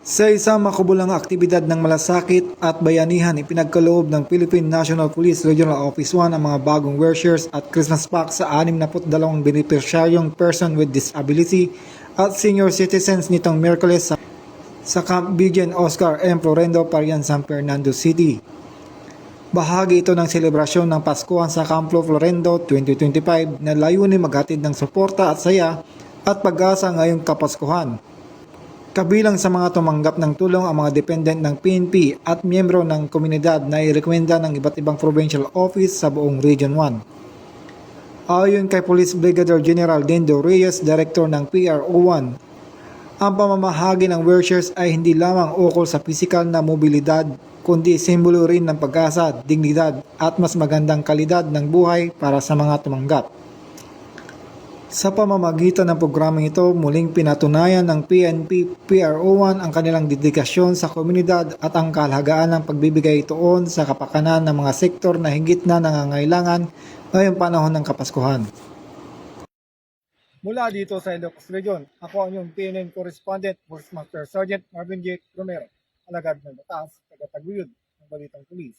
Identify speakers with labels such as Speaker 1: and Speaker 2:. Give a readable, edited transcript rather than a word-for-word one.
Speaker 1: Sa isang makubulang aktibidad ng malasakit at bayanihan, ipinagkaloob ng Philippine National Police Regional Office 1 ang mga bagong Wershers at Christmas pack sa 62 benepisyaryong person with disability at senior citizens nitong Miyerkules sa Camp Bigyan Oscar M. Florendo, Parian, San Fernando City. Bahagi ito ng selebrasyon ng Paskuhan sa Campo Florendo 2025 na layunin maghatid ng suporta at saya at pag-asa ngayong Kapaskuhan. Kabilang sa mga tumanggap ng tulong ang mga dependent ng PNP at miyembro ng komunidad na irekomenda ng iba't ibang provincial office sa buong Region 1. Ayon kay Police Brigadier General Dendo Reyes, Director ng PRO1, ang pamamahagi ng Wershers ay hindi lamang ukol sa pisikal na mobilidad, kundi simbolo rin ng pag-asa, dignidad at mas magandang kalidad ng buhay para sa mga tumanggap. Sa pamamagitan ng programang ito, muling pinatunayan ng PNP PRO1 ang kanilang dedikasyon sa komunidad at ang kahalagahan ng pagbibigay tuon sa kapakanan ng mga sektor na higit na nangangailangan ngayong panahon ng Kapaskuhan. Mula dito sa Ilocos Region, ako ang inyong PNN Correspondent, Force Master Sergeant Marvin J. Romero, alagad ng batas, taga-taguyod ng Balitang Pulis.